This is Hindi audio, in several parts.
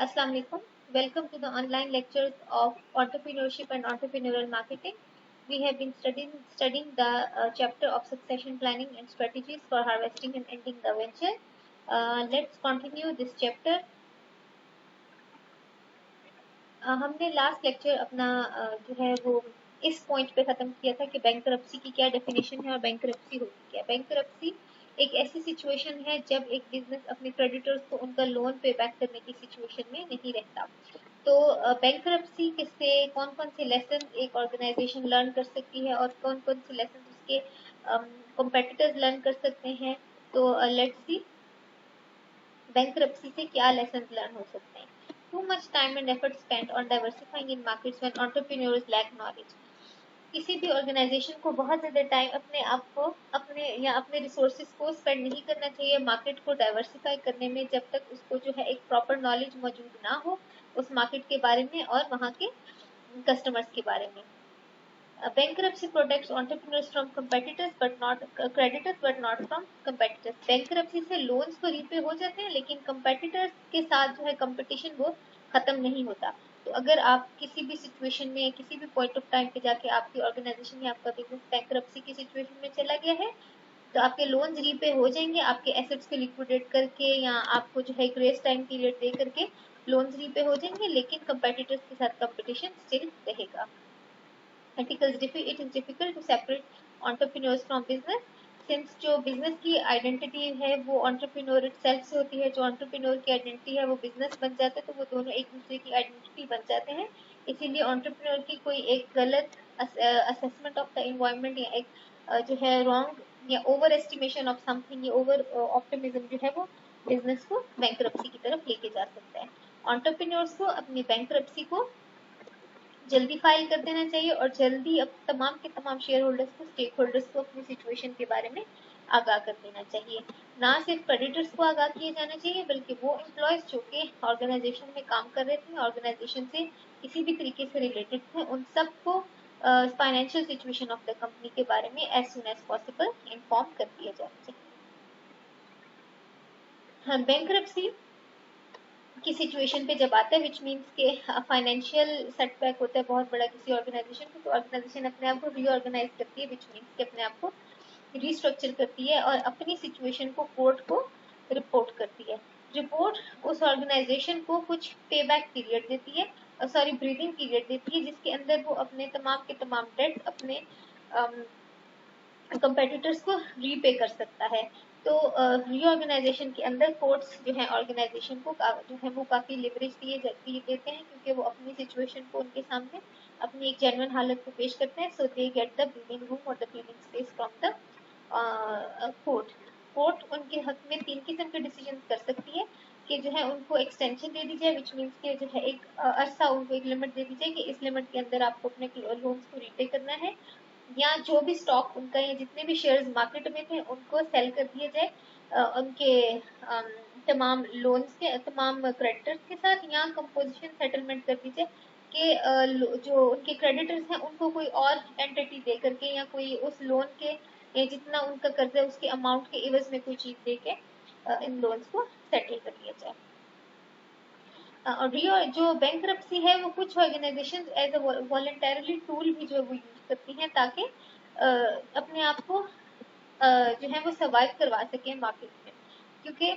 Assalamu alaikum. Welcome to the online lectures of entrepreneurship and entrepreneurial marketing. We have been studying the chapter of succession planning and strategies for harvesting and ending the venture. Let's continue this chapter. हमने लास्ट लेक्चर अपना जो है वो इस पॉइंट पे ख़त्म किया था कि बैंकरप्सी की क्या डेफिनेशन है और बैंकरप्सी होती क्या है। बैंकरप्सी एक ऐसी सिचुएशन है जब एक बिजनेस अपने क्रेडिटर्स को उनका लोन पे बैक करने की सिचुएशन में नहीं रहता। तो बैंकरप्सी किससे कौन कौन से लेसन एक ऑर्गेनाइजेशन लर्न कर सकती है और कौन कौन से लेसन उसके कॉम्पिटिटर्स लर्न कर सकते हैं। तो लेट्स सी बैंकरप्सी से क्या लेसन लर्न हो सकते हैं। Too much time and effort spent on diversifying in markets when entrepreneurs lack knowledge. किसी भी ऑर्गेनाइजेशन को बहुत ज़्यादा टाइम अपने आप को अपने रिसोर्सेज को स्पेंड नहीं करना चाहिए मार्केट को डाइवर्सिफाई करने में जब तक उसको जो है एक प्रॉपर नॉलेज मौजूद ना हो उस मार्केट के बारे में और वहाँ के कस्टमर्स के बारे में। Bankruptcy protects entrepreneurs from competitors but not creditors but not from competitors. Bankruptcy से loans तो रीपे हो जाते हैं लेकिन competitors के साथ जो है competition वो खत्म नहीं होता। तो अगर आप किसी भी सिचुएशन में किसी भी पॉइंट ऑफ टाइम पे जाके आपकी ऑर्गेनाइजेशन या आपका बिजनेस बैंकरप्सी की सिचुएशन में चला गया है तो आपके लोन्स रीपे हो जाएंगे, आपके एसेट्स को लिक्विडेट करके या आपको जो है ग्रेस टाइम पीरियड दे करके लोन्स रीपे हो जाएंगे, लेकिन कंपेटिटर्स के साथ कंपटीशन स्टिल रहेगा। it is difficult to separate entrepreneurs from business since जो बिजनेस की आइडेंटिटी है वो entrepreneur itself से होती है, जो entrepreneur की आइडेंटिटी है वो बिजनेस बन जाता है, तो वो दोनों एक दूसरे की आइडेंटिटी बन जाते हैं। इसीलिए entrepreneur की कोई एक गलत असेसमेंट ऑफ द एनवायरनमेंट या एक जो है रॉन्ग या ओवर एस्टिमेशन ऑफ समथिंग या ओवर ऑप्टिमिज्म जो है वो बिजनेस को बैंकरप्सी की तरफ लेके जा सकता है। entrepreneurs को अपनी बैंकरप्सी को जल्दी फाइल कर देना चाहिए और जल्दी अब तमाम के तमाम शेयर होल्डर्स को स्टेक होल्डर्स को अपनी सिचुएशन के बारे में आगाह कर देना चाहिए। ना सिर्फ क्रेडिटर्स को आगाह किया जाना चाहिए बल्कि वो एम्प्लॉयज जो कि ऑर्गेनाइजेशन में काम कर रहे थे, ऑर्गेनाइजेशन से किसी भी तरीके से रिलेटेड थे, उन सबको financial situation of the company के बारे में as soon as possible inform कर दिया जाना चाहिए। हाँ, बैंकरप्सी की सिचुएशन पे जब आता है विच मीन्स के फाइनेंशियल सेटबैक होता है बहुत बड़ा किसी ऑर्गेनाइजेशन को, तो ऑर्गेनाइजेशन अपने आप को रीऑर्गेनाइज करती है विच मीन्स के अपने आप को रीस्ट्रक्चर करती है और अपनी सिचुएशन को कोर्ट को रिपोर्ट करती है। रिपोर्ट उस ऑर्गेनाइजेशन को कुछ पे बैक पीरियड देती है और ब्रीदिंग पीरियड देती है जिसके अंदर वो अपने तमाम के तमाम डेट अपने कंपेटिटर्स को रीपे कर सकता है। तो रीऑर्गेनाइजेशन के अंदर कोर्ट्स जो है ऑर्गेनाइजेशन को जो है वो काफ़ी लिवरेज देते हैं क्योंकि वो अपनी सिचुएशन को उनके सामने अपनी एक जेन्युइन हालत को पेश करते हैं। So they get the breathing room और the breathing space from the court. Court उनके हक में 3 किस्म के डिसीजन कर सकती है कि जो है उनको एक्सटेंशन दे दी जाए विच मीन्स के जो है एक अरसा उनको एक लिमिट दे दी जाए कि इस लिमिट के अंदर आपको अपने लोन्स को रीपे करना है, या जो भी स्टॉक उनका या जितने भी शेयर्स मार्केट में थे उनको सेल कर दिया जाए उनके तमाम लोन्स के तमाम क्रेडिटर्स के साथ, या कंपोजिशन सेटलमेंट कर दी जाए कि जो उनके क्रेडिटर्स हैं उनको कोई और एंटिटी दे करके या कोई उस लोन के या जितना उनका कर्जा उसके अमाउंट के एवज में कोई चीज़ दे के इन लोन्स को सेटल कर दिया जाए। और जो बैंकरप्सी है वो कुछ organization as a voluntarily tool भी जो है वो यूज करती हैं ताकि अपने आप को जो है वो सर्वाइव करवा सकें मार्केट में, क्योंकि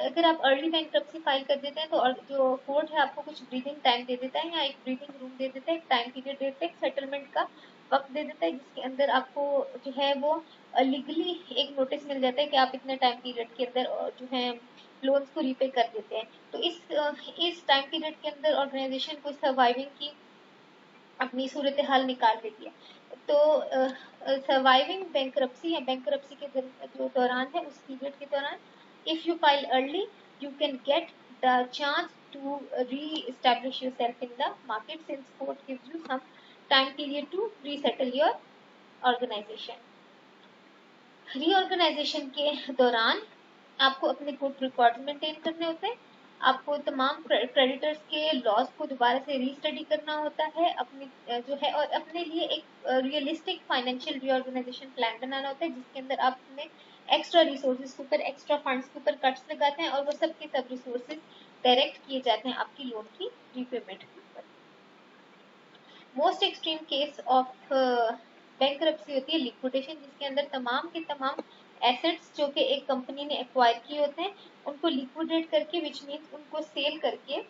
अगर आप अर्ली बैंकरप्सी फाइल कर देते हैं तो जो कोर्ट है आपको कुछ ब्रीदिंग टाइम दे देता है या एक ब्रीदिंग रूम दे देता है, एक टाइम पीरियड दे देता है, एक सेटलमेंट का वक्त दे देता है जिसके अंदर आपको जो है वो लीगली एक नोटिस मिल जाता है कि आप इतने टाइम पीरियड के अंदर जो है लोन्स को रीपे कर देते हैं। तो इस टाइम पीरियड के अंदर ऑर्गेनाइजेशन को सर्वाइविंग की अपनी सूरत हाल निकाल देती है। तो सर्वाइविंग बैंकरप्सी या बैंकरप्सी के जो दौरान है उस पीरियड के दौरान if you file early you can get the chance to re-establish yourself in the market since court gives you some time period to resettle your organisation. Reorganisation के दौरान आपको अपने गुड रिकॉर्ड मेंटेन करने होते हैं, आपको तमाम क्रेडिटर्स के लॉस को दोबारा से रीस्टडी करना होता है अपनी जो है, और अपने लिए एक रियलिस्टिक फाइनेंशियल रीऑर्गेनाइजेशन प्लान बनाना होता है जिसके अंदर आप अपने एक्स्ट्रा रिसोर्सेज के ऊपर एक्स्ट्रा फंड्स के ऊपर कट्स लगाते हैं और वो सब के सब रिसोर्सेज डायरेक्ट किए जाते हैं आपकी लोन की रीपेमेंट के ऊपर। Most extreme case of bankruptcy होती है लिक्विडेशन, जिसके अंदर तमाम के तमाम एसेट्स जो कि एक कंपनी ने एक्वायर किए होते हैं उनको लिक्विडेट करके, विच मीन्स उनको सेल करके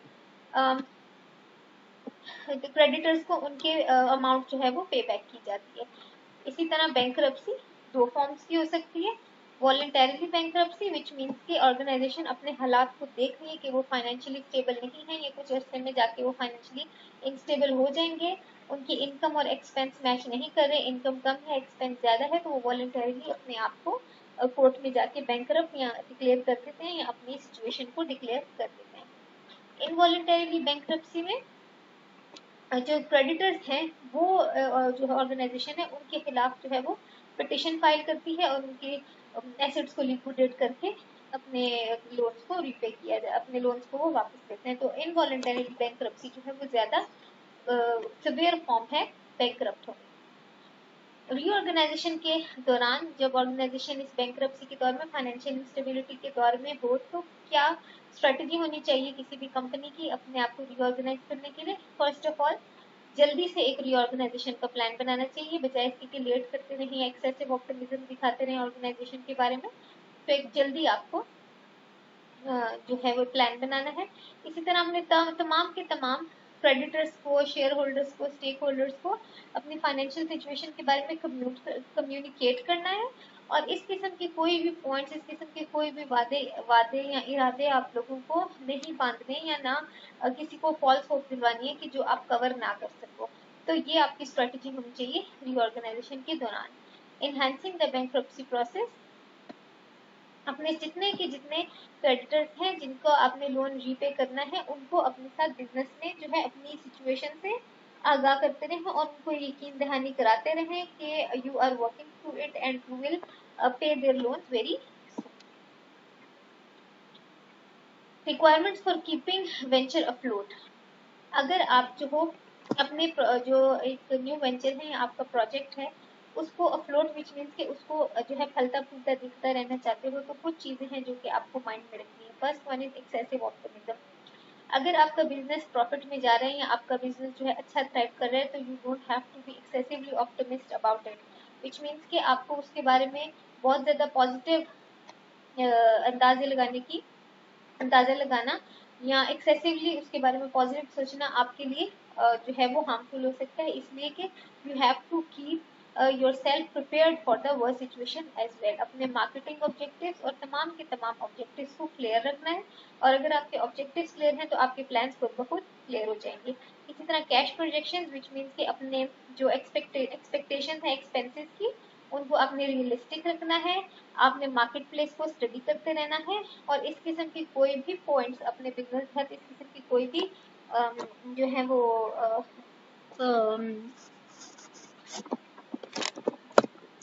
क्रेडिटर्स को उनके अमाउंट जो है वो पे बैक की जाती है। इसी तरह बैंकरप्सी दो फॉर्म्स की हो सकती है। वॉलंटरीली बैंकरप्सी विच मीन्स कि ऑर्गेनाइजेशन अपने हालात को देख रही है कि वो फाइनेंशियली स्टेबल नहीं है, या कुछ अर्से में जाके वो फाइनेंशियली इनस्टेबल हो जाएंगे, उनकी इनकम और एक्सपेंस मैच नहीं कर रहे, इनकम कम है एक्सपेंस ज्यादा है, तो वो वॉलंटरीली अपने आप को कोर्ट में जाके बैंकरप्ट या डिक्लेयर कर देते हैं या अपनी सिचुएशन को डिक्लेयर कर देते हैं। इनवॉलंटरीली बैंकरप्सी में जो क्रेडिटर्स हैं वो जो ऑर्गेनाइजेशन है उनके खिलाफ जो है वो पिटिशन फाइल करती है और उनके एसेट्स को लिक्विडेट करके अपने लोन्स को रीपे किया जाए, अपने लोन्स को वो वापस देते हैं। तो इनवॉलंटरी बैंकरप्सी जो है वो ज्यादा सिवियर फॉर्म है बैंकरप्ट होने। रीऑर्गेनाइजेशन के दौरान जब ऑर्गेनाइजेशन इस बैंकरप्सी के दौर में, फाइनेंशियल इंस्टेबिलिटी के दौर में हो, तो क्या स्ट्रेटजी होनी चाहिए किसी भी कंपनी की अपने आप को रीऑर्गेनाइज करने के लिए? फर्स्ट ऑफ ऑल जल्दी से एक रीऑर्गेनाइजेशन का प्लान बनाना चाहिए, बजाय इसके कि लेट करते रहें या एक्सेसिव ऑप्टिमिज्म दिखाते रहें ऑर्गेनाइजेशन के बारे में। तो एक जल्दी आपको जो है वो प्लान बनाना है। इसी तरह हमने तमाम के तमाम क्रेडिटर्स को, शेयर होल्डर्स को, स्टेक होल्डर्स को अपनी फाइनेंशियल सिचुएशन के बारे में कम्युनिकेट करना है, और इस किस्म के कोई भी पॉइंट्स, इस किस्म के कोई भी वादे वादे या इरादे आप लोगों को नहीं बांधने या ना किसी को फॉल्स होप दिलवानी है कि जो आप कवर ना कर सको। तो ये आपकी स्ट्रेटेजी होनी चाहिए रीऑर्गेनाइजेशन के दौरान। एनहांसिंग द बैंकरप्सी प्रोसेस, अपने जितने क्रेडिटर्स हैं जिनको आपने लोन रीपे करना है उनको अपने साथ बिजनेस में जो है अपनी सिचुएशन से आगाह करते रहें और उनको यकीन दहानी कराते रहें कि you are working through it and you will pay their loans very. Requirements for keeping venture afloat, अगर आप जो हो अपने जो एक न्यू वेंचर है या आपका प्रोजेक्ट है उसको अफ्लोट, विच मीन्स कि उसको जो है फलता फूलता दिखता रहना चाहते हो, तो कुछ चीजें हैं जो कि आपको माइंड में रखनी है। First one is excessive optimism. अगर आपका बिजनेस प्रॉफिट में जा रहा है या आपका बिजनेस जो है अच्छा थ्राइव कर रहा है, तो you don't have to be excessively optimist about it, which means कि आपको उसके बारे में बहुत ज्यादा पॉजिटिव अंदाजा लगाना या एक्सेसिवली उसके बारे में पॉजिटिव सोचना आपके लिए जो है वो हार्मफुल हो सकता है, इसलिए कि you have to keep yourself prepared for the worst situation as well. अपने मार्केटिंग ऑब्जेक्टिव्स और तमाम के तमाम ऑब्जेक्टिव्स को क्लियर रखना है, और अगर आपके ऑब्जेक्टिव्स क्लियर हैं तो आपके प्लान्स खुद बहुत क्लियर हो जाएंगे। इसी तरह कैश प्रोजेक्शन, विच मीन्स कि अपने जो एक्सपेक्टेशन है एक्सपेंसेस की उनको आपने रियलिस्टिक रखना है, आपने मार्केट प्लेस को स्टडी करते रहना है, और इस किस्म की कोई भी पॉइंट्स अपने बिजनेस के साथ, इस किस्म की कोई भी जो है वो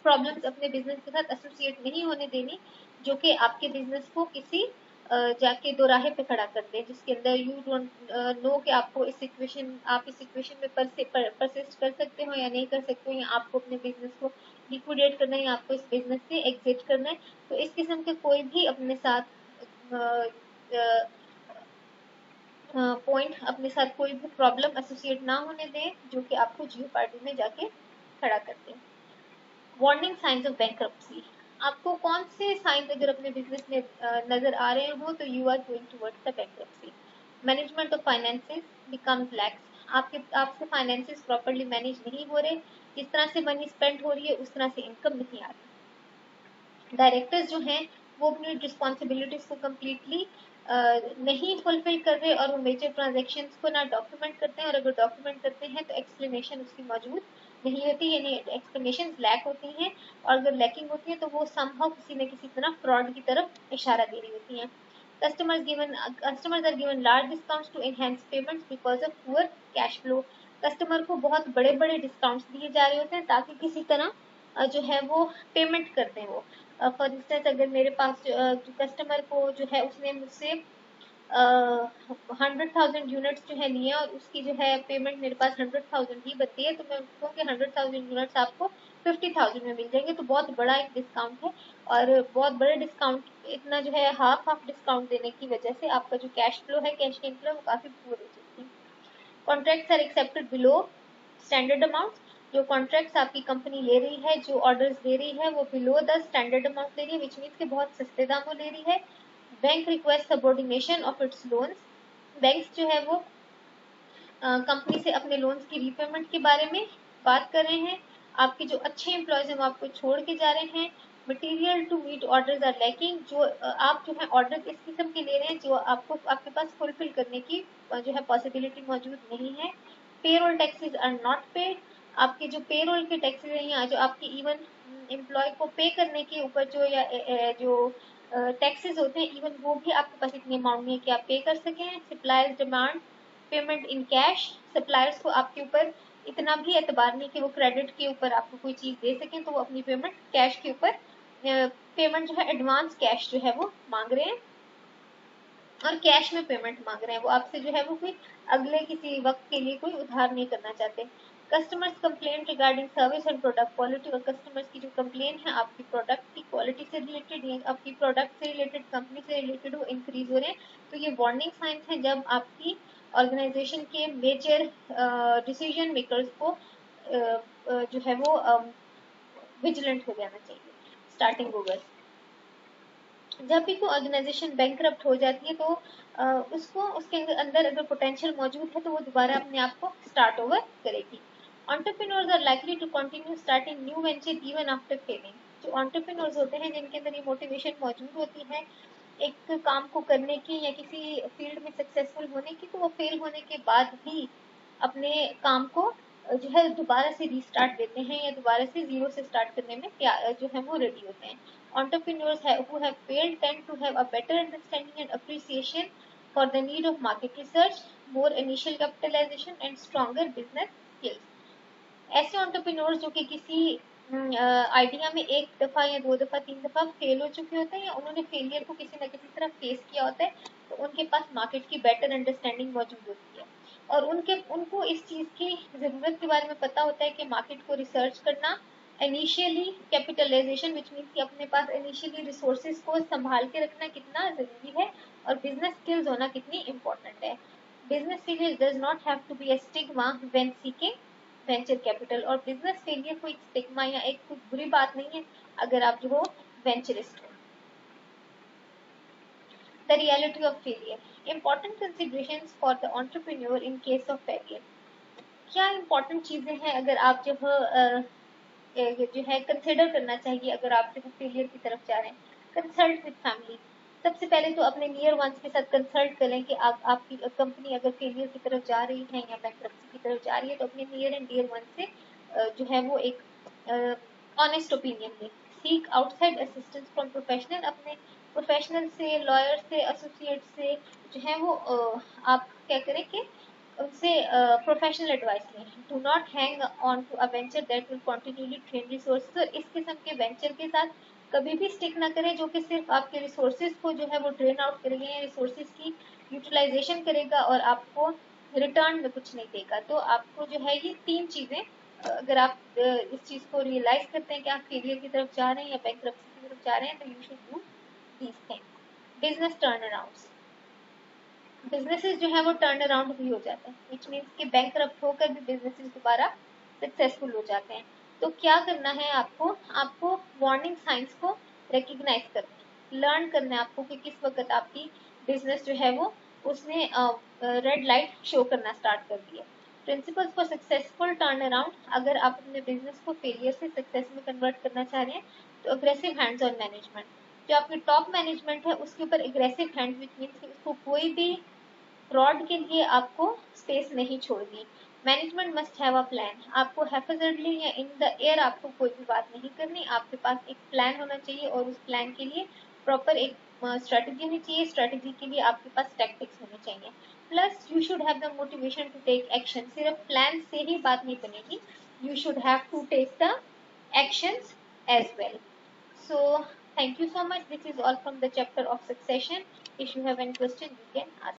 प्रॉब्लम्स अपने बिजनेस के साथ एसोसिएट नहीं होने देनी, जो कि आपके बिजनेस को किसी जाके दो राहे पे खड़ा करते हैं, जिसके अंदर यू डोंट नो कि आपको आप इस सिचुएशन में परसिस्ट कर सकते हो या नहीं कर सकते हो, या आपको अपने बिजनेस को लिक्विडेट करना है या आपको इस बिजनेस से एग्जिट करना है। तो इस किस्म के कोई भी अपने साथ पॉइंट, अपने साथ कोई भी प्रॉब्लम एसोसिएट ना होने दें जो कि आपको जियो पार्टी में जाके खड़ा करते हैं। वार्निंग साइंस ऑफ बैंकरप्सी, आपको कौन से साइंस अगर अपने बिजनेस में नजर आ रहे हो तो you are going towards the bankruptcy. Management of finances becomes lax, आपसे फाइनेंसेस प्रॉपर्ली मैनेज नहीं हो रहे, जिस तरह से मनी स्पेंड हो रही है उस तरह से इनकम नहीं आ रही। डायरेक्टर्स जो हैं वो अपनी रिस्पॉन्सिबिलिटीज को कम्प्लीटली नहीं फुलफिल कर रहे, और वो मेजर ट्रांजेक्शन को ना डॉक्यूमेंट करते हैं, और अगर डॉक्यूमेंट करते हैं तो एक्सप्लेनेशन उसकी मौजूद नहीं होती, यानी एक्सप्लेनेशन लैक होती हैं, और अगर लैकिंग होती है तो वो समहाउ किसी न किसी तरह फ्रॉड की तरफ इशारा दे रही होती हैं। Customers are given large discounts to enhance payments because of poor cash flow. Customer को बहुत बड़े बड़े डिस्काउंट्स दिए जा रहे होते हैं ताकि किसी तरह जो है वो पेमेंट कर दें। वो फॉर इंस्टेंस अगर मेरे पास कस्टमर को जो है उसने मुझसे 100,000 यूनिट्स जो है लिए और उसकी जो है पेमेंट मेरे पास 100,000 ही बनती है, तो मैं उसको 100,000 यूनिट्स आपको 50,000 में मिल जाएंगे। तो बहुत बड़ा एक डिस्काउंट है, और बहुत बड़ा डिस्काउंट, इतना जो है हाफ डिस्काउंट देने की वजह से आपका जो कैश फ्लो है, कैश की इनफ्लो, वो काफी पुअर हो जाती है। Contracts are accepted below standard amount. जो कॉन्ट्रैक्ट्स आपकी कंपनी ले रही है, जो ऑर्डर्स दे रही है, वो बिलो द स्टैंडर्ड अमाउंट ले रही है, विच मीन्स कि बहुत सस्ते दामों ले रही है। Bank request subordination of its loans. Banks जो है वो कंपनी से अपने लोन्स की रीपेमेंट के बारे में बात कर रहे हैं। आपके जो अच्छे एम्प्लॉयज हैं वो आपको छोड़ के जा रहे हैं। Material to meet orders are lacking. जो आप जो है ऑर्डर इस किस्म के ले रहे हैं जो आपको आपके पास फुलफिल करने की जो है पॉसिबिलिटी मौजूद नहीं है। Payroll taxes are not paid. आपके जो पेरोल के टैक्सेस हैं या जो आपके इवन एम्प्लॉय को पे करने के ऊपर जो या जो टैक्सेस होते हैं, इवन वो भी आपके पास इतनी अमाउंट नहीं है कि आप पे कर सकें। Suppliers demand payment in cash. Suppliers को आपके ऊपर इतना भी एतबार नहीं कि वो क्रेडिट के ऊपर आपको कोई चीज दे सकें, तो वो अपनी पेमेंट कैश के ऊपर पेमेंट जो है एडवांस कैश जो है वो मांग रहे हैं, और कैश में पेमेंट मांग रहे हैं। वो आपसे जो है वो कोई अगले किसी वक्त के लिए कोई उधार नहीं करना चाहते। Customers complain regarding service and product quality. और कस्टमर्स की जो कंप्लेन है आपकी प्रोडक्ट की क्वालिटी से रिलेटेड या आपकी प्रोडक्ट से रिलेटेड, कंपनी से रिलेटेड, वो इंक्रीज हो रहे हैं। तो ये वार्निंग साइंस है जब आपकी ऑर्गेनाइजेशन के मेजर डिसीजन मेकर्स को जो है वो विजिलेंट हो जाना चाहिए। स्टार्टिंग ओवर, जब भी कोई ऑर्गेनाइजेशन बैंकरप्ट हो जाती है तो उसको उसके अंदर अगर पोटेंशियल मौजूद है तो वो दोबारा अपने आप को स्टार्ट ओवर करेगी। Entrepreneurs are likely to continue starting new venture even after failing. जो एंटरप्रेन्योर्स होते हैं जिनके अंदर ये मोटिवेशन मौजूद होती है एक काम को करने की या किसी फील्ड में सक्सेसफुल होने की, तो वो फेल होने के बाद भी अपने काम को जो है दोबारा से रीस्टार्ट देते हैं या दोबारा से जीरो से स्टार्ट करने में जो है वो रेडी होते हैं। Entrepreneurs who have failed tend to have a better understanding and appreciation for the need of market research, more initial capitalization and stronger business skills. ऐसे entrepreneurs जो कि किसी आइडिया में एक दफा या दो दफा तीन दफा फेल हो चुके होते हैं या उन्होंने फेलियर को किसी न किसी तरह फेस किया होता है, तो उनके पास मार्केट की बेटर अंडरस्टैंडिंग मौजूद होती है और उनको इस चीज की जरूरत के बारे में पता होता है कि मार्केट को रिसर्च करना, इनिशियली कैपिटलाइजेशन विच मीन्स कि अपने पास इनिशियली रिसोर्सेज को संभाल के रखना कितना जरूरी है और बिजनेस स्किल्स होना कितनी इंपॉर्टेंट है। Business failure does not have to be a stigma when seeking venture capital. और बिजनेस फेलियर कोई स्टिग्मा या एक कोई बुरी बात नहीं है अगर आप जो हो वेंचरिस्ट हो। The reality of failure, important considerations for the entrepreneur in case of failure. क्या इंपॉर्टेंट चीजें हैं अगर आप जो जो है कंसिडर करना चाहिए अगर आप जो फेलियर की तरफ जा रहे हैं। कंसल्ट विद फैमिली, सबसे पहले तो अपने नियर वंस के साथ कंसल्ट करें कि आपकी कंपनी अगर फेलियर की तरफ जा रही है या बैंकरप्सी की तरफ जा रही है, तो अपने नियर एंड डियर वन से जो है वो एक ऑनेस्ट ओपिनियन लें। Seek outside assistance from professional, अपने प्रोफेशनल से, लॉयर से, एसोसिएट से जो है वो आप क्या करें कि उनसे प्रोफेशनल एडवाइस लें। Do not hang on to a venture that will continually drain resources. और इस किस्म के वेंचर के साथ कभी भी स्टिक ना करें जो कि सिर्फ आपके रिसोर्सेज को जो है वो ड्रेन आउट करेगा या रिसोर्सेज की यूटिलाइजेशन करेगा और आपको रिटर्न में कुछ नहीं देगा। तो आपको जो है ये तीन चीजें, अगर आप इस चीज को रियलाइज करते हैं कि आप फेलियर की तरफ जा रहे हैं या बैंकरप्सी की तरफ जा रहे हैं, तो you should do these things. Business turn around, businesses जो है वो टर्न अराउंड भी हो जाते हैं, विच मीन्स कि बैंकरप्ट होकर भी बिजनेसेस दोबारा सक्सेसफुल हो जाते हैं। तो क्या करना है आपको वार्निंग साइंस को रिकग्नाइज करना है, लर्न करना है आपको कि किस वक्त आपकी बिजनेस जो है वो उसने रेड लाइट शो करना स्टार्ट कर दिया। Principles for successful turn around, अगर आप अपने बिजनेस को फेलियर से सक्सेस में कन्वर्ट करना चाह रहे हैं तो अग्रेसिव हैंड्स ऑन मैनेजमेंट। जो आपकी टॉप मैनेजमेंट है उसके ऊपर एग्रेसिव हैंड, विच मीन्स कि उसको कोई भी फ्रॉड के लिए आपको स्पेस नहीं छोड़नी। Management must have a plan, आपको हैफजर्डली या इन द एयर आपको कोई भी बात नहीं करनी, आपके पास एक प्लान होना चाहिए और उस प्लान के लिए प्रॉपर एक स्ट्रेटेजी होनी चाहिए। स्ट्रेटेजी के लिए आपके पास टैक्टिक्स होने चाहिए। Plus you should have the motivation to take action, सिर्फ प्लान से ही बात नहीं बनेगी, you should have to take the actions as well. So thank you so much. This is all from the chapter of succession. If you have any question, you can ask.